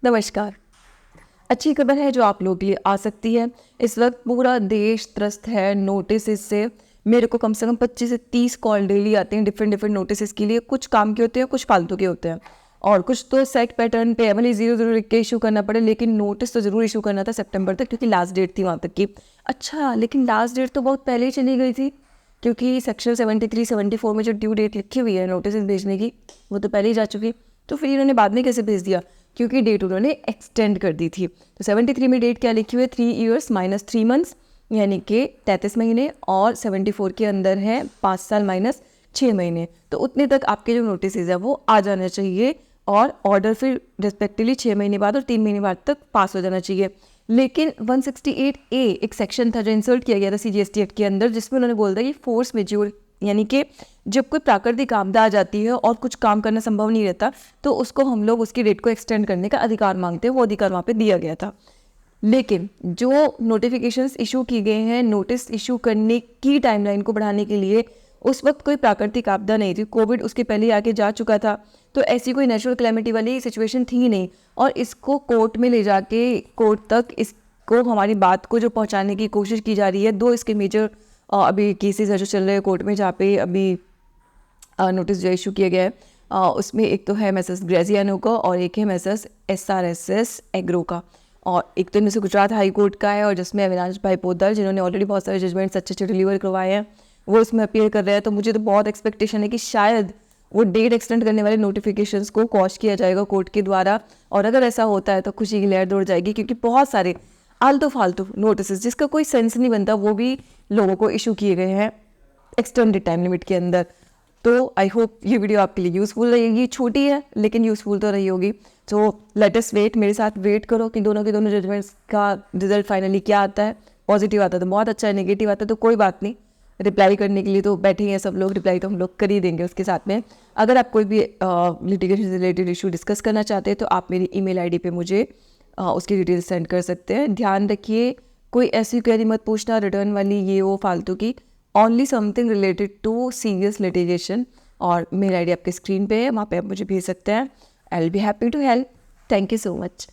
नमस्कार। अच्छी खबर है जो आप लोगों के लिए आ सकती है। इस वक्त पूरा देश त्रस्त है नोटिस से। मेरे को कम से कम 25 से 30 कॉल डेली आते हैं डिफरेंट डिफरेंट नोटिस के लिए। कुछ काम के होते हैं, कुछ फालतू के होते हैं, और कुछ तो सेट पैटर्न पे भले 0 लिख के इशू करना पड़े, लेकिन नोटिस तो ज़रूर इशू करना था सितंबर तक, क्योंकि लास्ट डेट थी वहाँ तक की। अच्छा, लेकिन लास्ट डेट तो बहुत पहले ही चली गई थी, क्योंकि सेक्शन 73 74 में जो ड्यू डेट लिखी हुई है नोटिस भेजने की, वो तो पहले ही जा चुकी। तो फिर इन्होंने बाद में कैसे भेज दिया? क्योंकि डेट उन्होंने एक्सटेंड कर दी थी। तो 73 में डेट क्या लिखी हुई है? 3 ईयर्स माइनस 3 मंथ्स, यानी कि 33 महीने, और 74 के अंदर है 5 साल माइनस 6 महीने। तो उतने तक आपके जो नोटिस है वो आ जाना चाहिए, और ऑर्डर फिर रिस्पेक्टिवली 6 महीने बाद और 3 महीने बाद तक पास हो जाना चाहिए। लेकिन 168A एक सेक्शन था जो इंसर्ट किया गया था CGST एक्ट के अंदर, जिसमें उन्होंने बोल दिया कि फोर्स मेज्योर, यानी कि जब कोई प्राकृतिक आपदा आ जाती है और कुछ काम करना संभव नहीं रहता, तो उसको हम लोग उसकी डेट को एक्सटेंड करने का अधिकार मांगते हैं। वो अधिकार वहाँ पे दिया गया था। लेकिन जो नोटिफिकेशंस इशू की गए हैं नोटिस इशू करने की टाइमलाइन को बढ़ाने के लिए, उस वक्त कोई प्राकृतिक आपदा नहीं थी, कोविड उसके पहले ही आके जा चुका था, तो ऐसी कोई नेचुरल क्लैमिटी वाली सिचुएशन थी नहीं। और इसको कोर्ट में ले जाके कोर्ट तक इसको हमारी बात को जो पहुंचाने की कोशिश की जा रही है। दो इसके मेजर अभी केसेस है जो चल रहे हैं कोर्ट में, जहाँ पे अभी नोटिस जो इशू किया गया है, उसमें एक तो है मैसेस ग्रेजियानो का और एक है मैसेस SRSS एग्रो का, और एक तो इनमें से गुजरात हाई कोर्ट का है, और जिसमें अविनाश भाई पोद्दार, जिन्होंने ऑलरेडी बहुत सारे जजमेंट्स अच्छे अच्छे डिलीवर करवाए हैं, वो इसमें अपीयर कर रहे हैं। तो मुझे तो बहुत एक्सपेक्टेशन है कि शायद वो डेट एक्सटेंड करने वाले नोटिफिकेशंस को कॉश किया जाएगा कोर्ट के द्वारा, और अगर ऐसा होता है तो खुशी की लहर दौड़ जाएगी, क्योंकि बहुत सारे आलतू फालतू नोटिस जिसका कोई सेंस नहीं बनता वो भी लोगों को इशू किए गए हैं एक्सटेंडेड टाइम लिमिट के अंदर। तो आई होप ये वीडियो आपके लिए यूज़फुल रहेगी। छोटी है लेकिन यूज़फुल तो रही होगी। तो लेट अस वेट, मेरे साथ वेट करो कि दोनों के दोनों जजमेंट्स का रिजल्ट फाइनली क्या आता है। पॉजिटिव आता है तो बहुत अच्छा है, नेगेटिव आता है तो कोई बात नहीं। रिप्लाई करने के लिए तो बैठे ही हैं सब लोग, रिप्लाई तो हम लोग कर ही देंगे उसके साथ में। अगर आप कोई भी लिटिगेशन से रिलेटेड इशू डिस्कस करना चाहते हैं तो आप मेरी ईमेल आईडी पे मुझे उसकी डिटेल्स सेंड कर सकते हैं। ध्यान रखिए, कोई ऐसी क्वेरी मत पूछना रिटर्न वाली ये वो फालतू की, only something related to serious litigation. और मेल आईडी आपके स्क्रीन पे है, वहाँ पे आप मुझे भेज सकते हैं। I will be happy to help. Thank you so much.